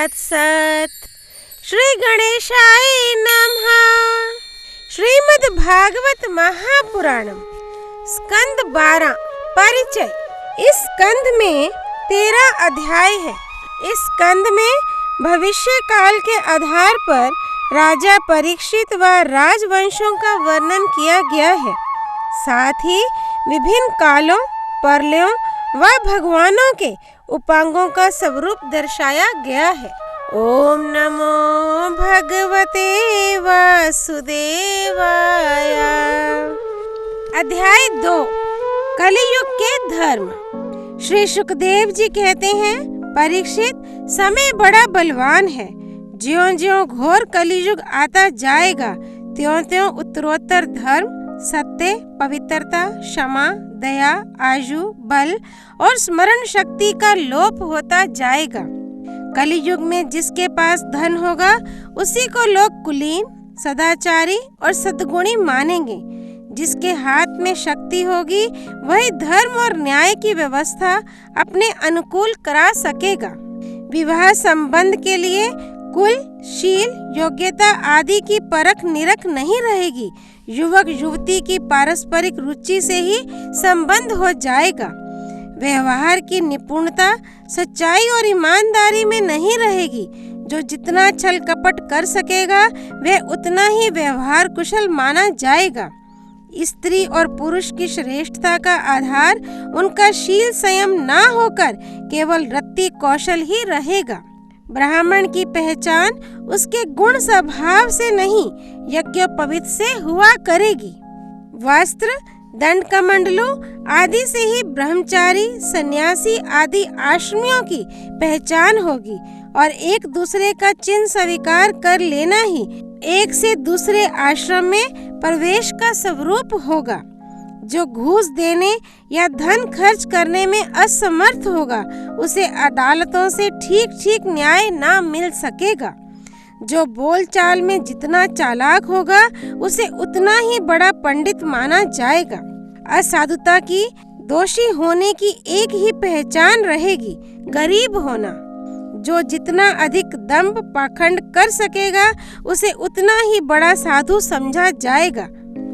तत्सत। श्री गणेशाय नमः। श्रीमद् भागवत महापुराणम स्कंद 12 परिचय। इस स्कंद में 13 अध्याय है। इस स्कंद में भविष्य काल के आधार पर राजा परीक्षित व राजवंशों का वर्णन किया गया है। साथ ही विभिन्न कालों, प्रलयों व भगवानों के उपांगों का स्वरूप दर्शाया गया है। ओम नमो भगवते वासुदेवाय। अध्याय 2 कलियुग के धर्म। श्री सुखदेव जी कहते हैं, परीक्षित, समय बड़ा बलवान है। ज्यों-ज्यों घोर कलियुग आता जाएगा, त्यों-त्यों उत्तरोत्तर धर्म, सत्य, पवित्रता, क्षमा, दया, आयु, बल और स्मरण शक्ति का लोप होता जाएगा। कलियुग में जिसके पास धन होगा उसी को लोग कुलीन, सदाचारी और सद्गुणी मानेंगे। जिसके हाथ में शक्ति होगी वही धर्म और न्याय की व्यवस्था अपने अनुकूल करा सकेगा। विवाह संबंध के लिए कुल, शील, योग्यता आदि की परख निरख नहीं रहेगी। युवक युवती की पारस्परिक रुचि से ही संबंध हो जाएगा। व्यवहार की निपुणता सच्चाई और ईमानदारी में नहीं रहेगी। जो जितना छल कपट कर सकेगा वह उतना ही व्यवहार कुशल माना जाएगा। स्त्री और पुरुष की श्रेष्ठता का आधार उनका शील संयम ना होकर केवल रत्ती कौशल ही रहेगा। ब्राह्मण की पहचान उसके गुण स्वभाव से नहीं, यज्ञोपवीत से हुआ करेगी। वस्त्र, दंड कमंडलों आदि से ही ब्रह्मचारी, सन्यासी आदि आश्रमियों की पहचान होगी और एक दूसरे का चिन्ह स्वीकार कर लेना ही एक से दूसरे आश्रम में प्रवेश का स्वरूप होगा। जो घूस देने या धन खर्च करने में असमर्थ होगा उसे अदालतों से ठीक न्याय ना मिल सकेगा। जो बोलचाल में जितना चालाक होगा उसे उतना ही बड़ा पंडित माना जाएगा। असाधुता की, दोषी होने की एक ही पहचान रहेगी, गरीब होना। जो जितना अधिक दंभ पाखंड कर सकेगा उसे उतना ही बड़ा साधु समझा जाएगा।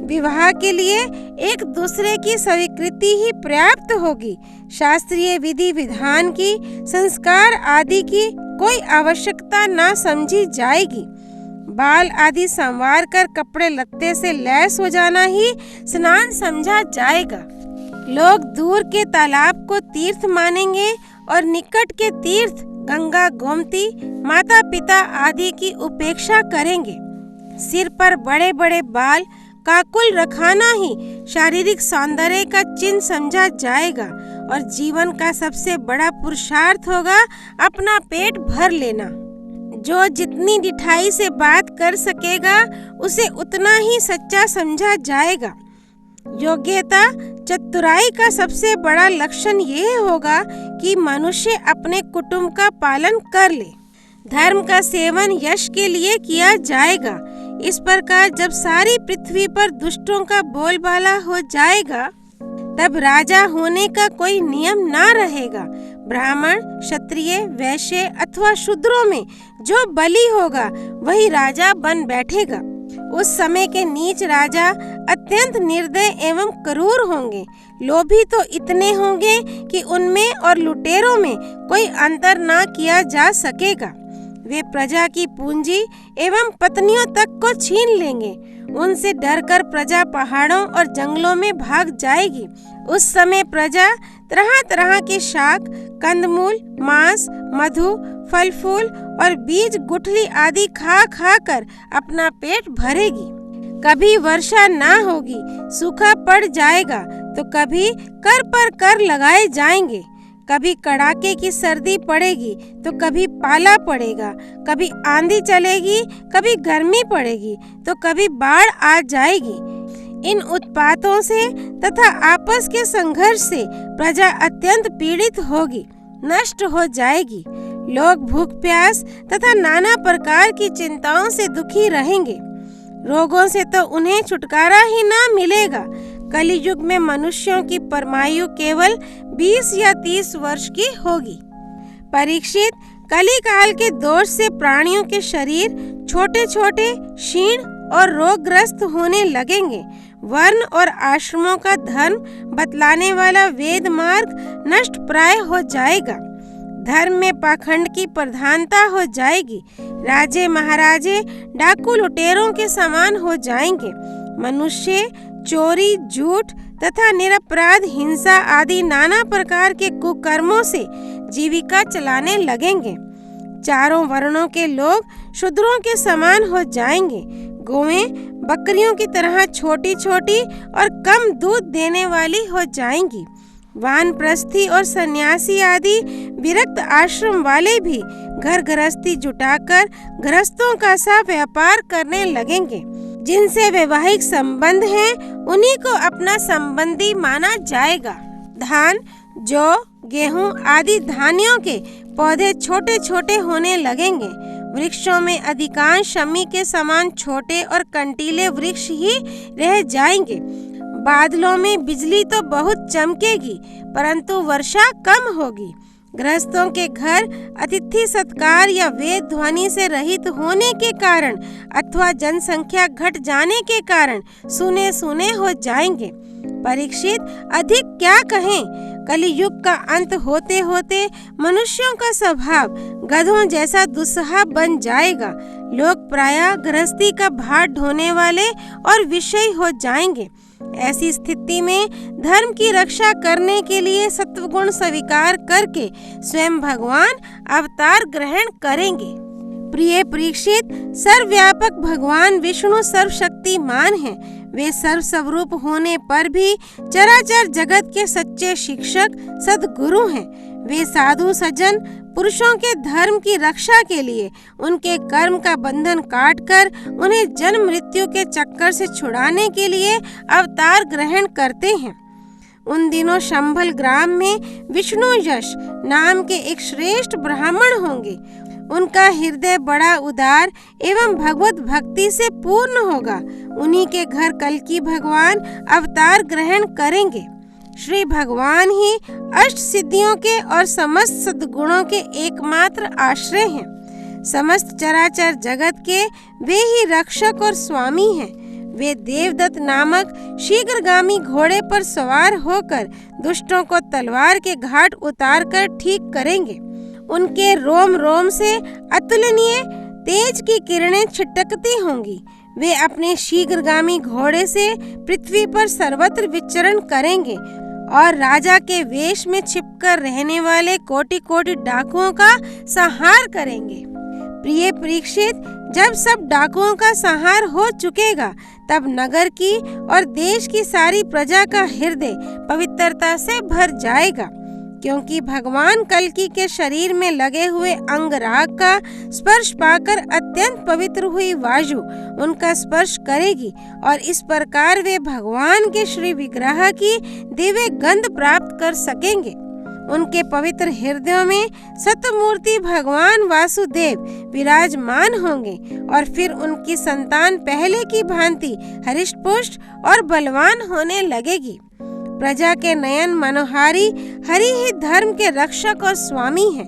विवाह के लिए एक दूसरे की स्वीकृति ही पर्याप्त होगी। शास्त्रीय विधि विधान की, संस्कार आदि की कोई आवश्यकता ना समझी जाएगी। बाल आदि संवार कर कपड़े लत्ते से लैस हो जाना ही स्नान समझा जाएगा। लोग दूर के तालाब को तीर्थ मानेंगे और निकट के तीर्थ गंगा, गोमती, माता पिता आदि की उपेक्षा करेंगे। सिर पर बड़े बड़े बाल, काकुल रखाना ही शारीरिक सौंदर्य का चिन्ह समझा जाएगा और जीवन का सबसे बड़ा पुरुषार्थ होगा अपना पेट भर लेना। जो जितनी डिठाई से बात कर सकेगा उसे उतना ही सच्चा समझा जाएगा। योग्यता, चतुराई का सबसे बड़ा लक्षण यह होगा कि मनुष्य अपने कुटुंब का पालन कर ले। धर्म का सेवन यश के लिए किया जाएगा। इस प्रकार जब सारी पृथ्वी पर दुष्टों का बोलबाला हो जाएगा तब राजा होने का कोई नियम ना रहेगा। ब्राह्मण, क्षत्रिय, वैश्य अथवा शूद्रों में जो बली होगा वही राजा बन बैठेगा। उस समय के नीच राजा अत्यंत निर्दय एवं क्रूर होंगे। लोभी तो इतने होंगे कि उनमें और लुटेरों में कोई अंतर ना किया जा सकेगा। वे प्रजा की पूंजी एवं पत्नियों तक को छीन लेंगे। उनसे डरकर प्रजा पहाड़ों और जंगलों में भाग जाएगी। उस समय प्रजा तरह तरह के शाक, कंदमूल, मांस, मधु, फल फूल और बीज गुठली आदि खा खा कर अपना पेट भरेगी। कभी वर्षा ना होगी, सूखा पड़ जाएगा तो कभी कर पर कर लगाए जाएंगे। कभी कड़ाके की सर्दी पड़ेगी तो कभी पाला पड़ेगा। कभी आंधी चलेगी, कभी गर्मी पड़ेगी तो कभी बाढ़ आ जाएगी। इन उत्पातों से तथा आपस के संघर्ष से प्रजा अत्यंत पीड़ित होगी, नष्ट हो जाएगी। लोग भूख प्यास तथा नाना प्रकार की चिंताओं से दुखी रहेंगे। रोगों से तो उन्हें छुटकारा ही ना मिलेगा। कलियुग में मनुष्यों की परमायु केवल 20 या 30 वर्ष की होगी। परीक्षित, कली काल के दोष से प्राणियों के शरीर छोटे छोटे, क्षीण और रोगग्रस्त होने लगेंगे। वर्ण और आश्रमों का धर्म बतलाने वाला वेद मार्ग नष्ट प्राय हो जाएगा। धर्म में पाखंड की प्रधानता हो जाएगी। राजे महाराजे डाकू लुटेरों के समान हो जाएंगे। मनुष्य चोरी, झूठ तथा निरपराध हिंसा आदि नाना प्रकार के कुकर्मों से जीविका चलाने लगेंगे। चारों वर्णों के लोग शूद्रों के समान हो जाएंगे। गौएं बकरियों की तरह छोटी छोटी और कम दूध देने वाली हो जाएंगी। वानप्रस्थी और सन्यासी आदि विरक्त आश्रम वाले भी घर गृहस्थी जुटाकर गृहस्थों का सा व्यापार करने लगेंगे। जिनसे वैवाहिक संबंध हैं, उन्हीं को अपना संबंधी माना जाएगा। धान, जौ, गेहूं आदि धान्यों के पौधे छोटे छोटे होने लगेंगे। वृक्षों में अधिकांश शमी के समान छोटे और कंटीले वृक्ष ही रह जाएंगे। बादलों में बिजली तो बहुत चमकेगी, परंतु वर्षा कम होगी। गृहस्थों के घर अतिथि सत्कार या वेद ध्वनि से रहित होने के कारण अथवा जनसंख्या घट जाने के कारण सुने सुने हो जाएंगे। परीक्षित, अधिक क्या कहें, कलियुग का अंत होते होते मनुष्यों का स्वभाव गधों जैसा दुस्सह बन जाएगा। लोग प्रायः गृहस्थी का भार ढोने वाले और विषयी हो जाएंगे। ऐसी स्थिति में धर्म की रक्षा करने के लिए सत्वगुण स्वीकार करके स्वयं भगवान अवतार ग्रहण करेंगे। प्रिय परीक्षित, सर्वव्यापक भगवान विष्णु सर्वशक्तिमान हैं। वे सर्वस्वरूप होने पर भी चराचर जगत के सच्चे शिक्षक सद्गुरु हैं। वे साधु सज्जन पुरुषों के धर्म की रक्षा के लिए उनके कर्म का बंधन काटकर उन्हें जन्म मृत्यु के चक्कर से छुड़ाने के लिए अवतार ग्रहण करते हैं। उन दिनों शंभल ग्राम में विष्णु यश नाम के एक श्रेष्ठ ब्राह्मण होंगे। उनका हृदय बड़ा उदार एवं भगवत भक्ति से पूर्ण होगा। उन्हीं के घर कल्कि भगवान अवतार ग्रहण करेंगे। श्री भगवान ही अष्ट सिद्धियों के और समस्त सद्गुणों के एकमात्र आश्रय हैं। समस्त चराचर जगत के वे ही रक्षक और स्वामी हैं। वे देवदत्त नामक शीघ्रगामी घोड़े पर सवार होकर दुष्टों को तलवार के घाट उतार कर ठीक करेंगे। उनके रोम रोम से अतुलनीय तेज की किरणें छिटकती होंगी। वे अपने शीघ्रगामी घोड़े से पृथ्वी पर सर्वत्र विचरण करेंगे और राजा के वेश में छिपकर रहने वाले कोटि कोटि डाकुओं का संहार करेंगे। प्रिय परीक्षित, जब सब डाकुओं का संहार हो चुकेगा, तब नगर की और देश की सारी प्रजा का हृदय पवित्रता से भर जाएगा, क्योंकि भगवान कल्कि के शरीर में लगे हुए अंगराग का स्पर्श पाकर अत्यंत पवित्र हुई वायु उनका स्पर्श करेगी और इस प्रकार वे भगवान के श्री विग्रह की दिव्य गंध प्राप्त कर सकेंगे। उनके पवित्र हृदयों में सतमूर्ति भगवान वासुदेव विराजमान होंगे और फिर उनकी संतान पहले की भांति हृष्टपुष्ट और बलवान होने लगेगी। प्रजा के नयन मनोहारी हरि ही धर्म के रक्षक और स्वामी हैं।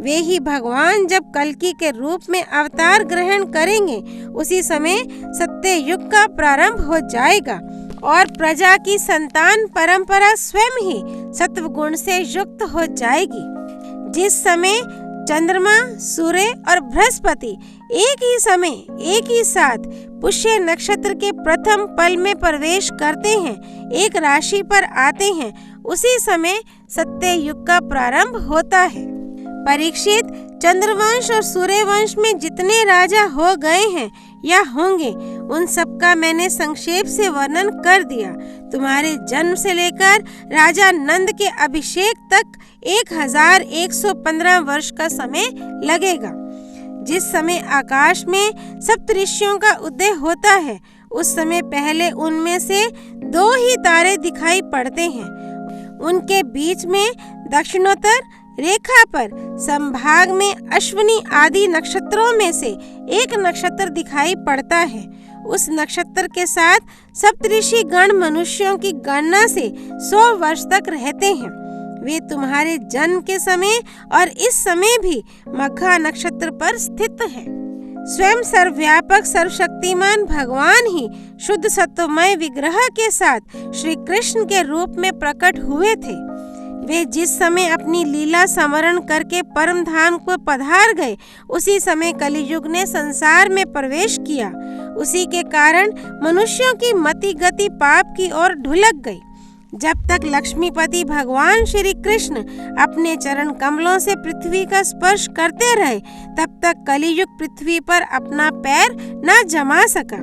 वे ही भगवान जब कल्कि के रूप में अवतार ग्रहण करेंगे, उसी समय सत्य युग का प्रारंभ हो जाएगा और प्रजा की संतान परंपरा स्वयं ही सत्वगुण से युक्त हो जाएगी। जिस समय चंद्रमा, सूर्य और बृहस्पति एक ही समय एक ही साथ पुष्य नक्षत्र के प्रथम पल में प्रवेश करते हैं, एक राशि पर आते हैं, उसी समय सत्य युग का प्रारंभ होता है। परीक्षित, चंद्रवंश और सूर्यवंश में जितने राजा हो गए हैं या होंगे, उन सब का मैंने संक्षेप से वर्णन कर दिया। तुम्हारे जन्म से लेकर राजा नंद के अभिषेक तक 1115 वर्ष का समय लगेगा। जिस समय आकाश में सप्तऋषियों का उदय होता है, उस समय पहले उनमें से 2 ही तारे दिखाई पड़ते हैं। उनके बीच में दक्षिणोत्तर रेखा पर संभाग में अश्विनी आदि नक्षत्रों में से एक नक्षत्र दिखाई पड़ता है। उस नक्षत्र के साथ सप्तऋषि गण मनुष्यों की गणना से 100 वर्ष तक रहते हैं। वे तुम्हारे जन्म के समय और इस समय भी मघा नक्षत्र पर स्थित है। स्वयं सर्वव्यापक सर्वशक्तिमान भगवान ही शुद्ध सत्वमय विग्रह के साथ श्री कृष्ण के रूप में प्रकट हुए थे। वे जिस समय अपनी लीला स्मरण करके परम धाम को पधार गए, उसी समय कलियुग ने संसार में प्रवेश किया। उसी के कारण मनुष्यों की मति गति पाप की ओर ढुलक गई। जब तक लक्ष्मीपति भगवान श्री कृष्ण अपने चरण कमलों से पृथ्वी का स्पर्श करते रहे, तब तक कलियुग पृथ्वी पर अपना पैर न जमा सका।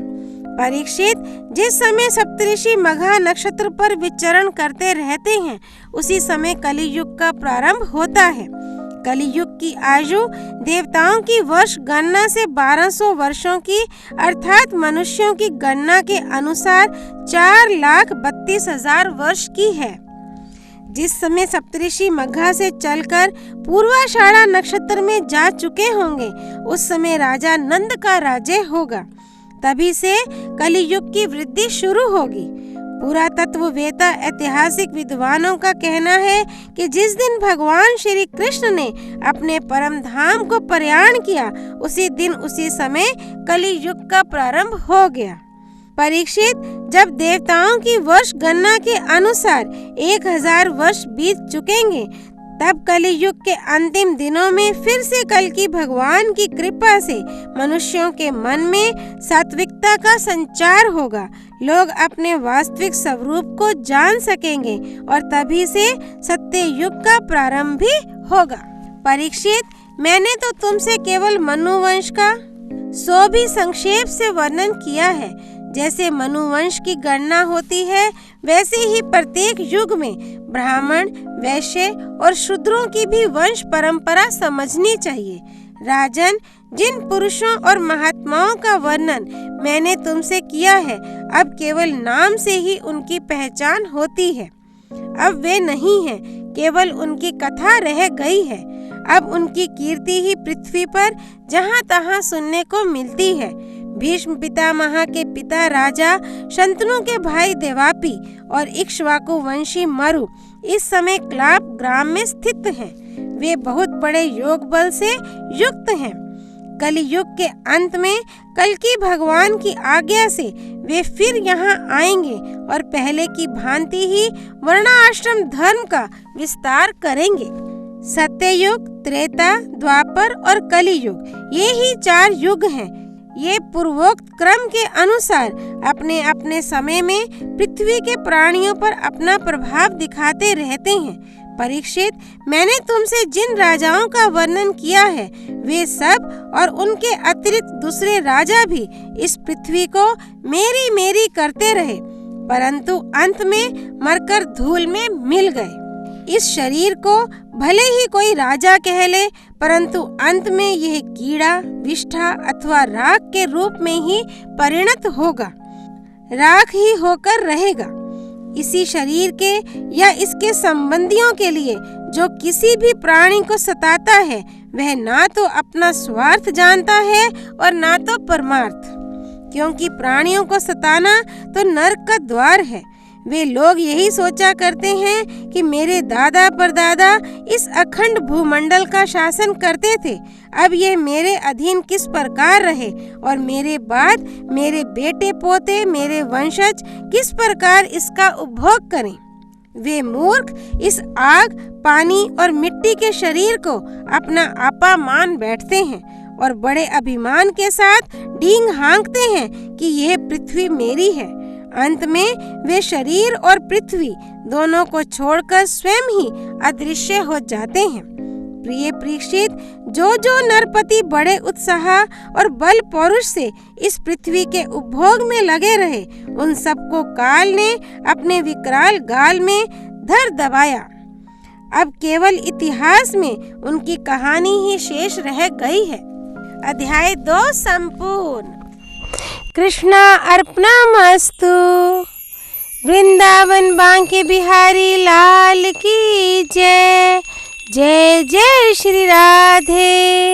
परीक्षित, जिस समय सप्तऋषि मघा नक्षत्र पर विचरण करते रहते हैं, उसी समय कलियुग का प्रारंभ होता है। कलियुग की आयु देवताओं की वर्ष गणना से 1200 वर्षों की अर्थात मनुष्यों की गणना के अनुसार 4,32,000 वर्ष की है। जिस समय सप्तऋषि मघा से चलकर पूर्वाषाढ़ा नक्षत्र में जा चुके होंगे, उस समय राजा नंद का राज्य होगा। तभी से कलियुग की वृद्धि शुरू होगी। पुरातत्ववेता ऐतिहासिक विद्वानों का कहना है कि जिस दिन भगवान श्री कृष्ण ने अपने परम धाम को प्रयाण किया, उसी दिन उसी समय कलियुग का प्रारंभ हो गया। परीक्षित, जब देवताओं की वर्ष गणना के अनुसार 1000 वर्ष बीत चुकेंगे, तब कलियुग के अंतिम दिनों में फिर से कल्कि भगवान की कृपा से मनुष्यों के मन में सात्विकता का संचार होगा। लोग अपने वास्तविक स्वरूप को जान सकेंगे और तभी से सत्य युग का प्रारंभ भी होगा। परीक्षित, मैंने तो तुमसे केवल मनुवंश का सो भी संक्षेप से वर्णन किया है। जैसे मनुवंश की गणना होती है, वैसे ही प्रत्येक युग में ब्राह्मण, वैश्य और शूद्रों की भी वंश परंपरा समझनी चाहिए। राजन, जिन पुरुषों और महात्माओं का वर्णन मैंने तुमसे किया है, अब केवल नाम से ही उनकी पहचान होती है। अब वे नहीं हैं, केवल उनकी कथा रह गई है। अब उनकी कीर्ति ही पृथ्वी पर जहाँ तहाँ सुनने को मिलती है। भीष्म पितामह के पिता राजा, शंतनु के भाई देवापी और इक्ष्वाकु वंशी मरु इस समय क्लाप ग्राम में स्थित हैं। वे बहुत बड़े योग बल से युक्त हैं। कलियुग के अंत में कल्कि भगवान की आज्ञा से वे फिर यहाँ आएंगे और पहले की भांति ही वर्णाश्रम धर्म का विस्तार करेंगे। सत्ययुग, त्रेता, द्वापर और कलियुग, ये ही 4 युग हैं। ये पूर्वोक्त क्रम के अनुसार अपने अपने समय में पृथ्वी के प्राणियों पर अपना प्रभाव दिखाते रहते हैं। परीक्षित, मैंने तुमसे जिन राजाओं का वर्णन किया है, वे सब और उनके अतिरिक्त दूसरे राजा भी इस पृथ्वी को मेरी मेरी करते रहे, परंतु अंत में मरकर धूल में मिल गए। इस शरीर को भले ही कोई राजा कह ले, परंतु अंत में यह कीड़ा, विष्ठा अथवा राख के रूप में ही परिणत होगा, राख ही होकर रहेगा। इसी शरीर के या इसके संबंधियों के लिए जो किसी भी प्राणी को सताता है, वह ना तो अपना स्वार्थ जानता है और ना तो परमार्थ, क्योंकि प्राणियों को सताना तो नरक का द्वार है। वे लोग यही सोचा करते हैं कि मेरे दादा परदादा इस अखंड भूमंडल का शासन करते थे, अब यह मेरे अधीन किस प्रकार रहे और मेरे बाद मेरे बेटे पोते, मेरे वंशज किस प्रकार इसका उपभोग करें। वे मूर्ख इस आग, पानी और मिट्टी के शरीर को अपना आपा मान बैठते हैं और बड़े अभिमान के साथ डींग हाँकते हैं कि यह पृथ्वी मेरी है। अंत में वे शरीर और पृथ्वी दोनों को छोड़कर स्वयं ही अदृश्य हो जाते हैं। प्रिय परीक्षित, जो नरपति बड़े उत्साह और बल पौरुष से इस पृथ्वी के उपभोग में लगे रहे, उन सबको काल ने अपने विकराल गाल में धर दबाया। अब केवल इतिहास में उनकी कहानी ही शेष रह गई है। अध्याय 2 संपूर्ण। कृष्णा अर्पणमस्तु। वृंदावन बांके बिहारी लाल की जय। जय जय श्री राधे।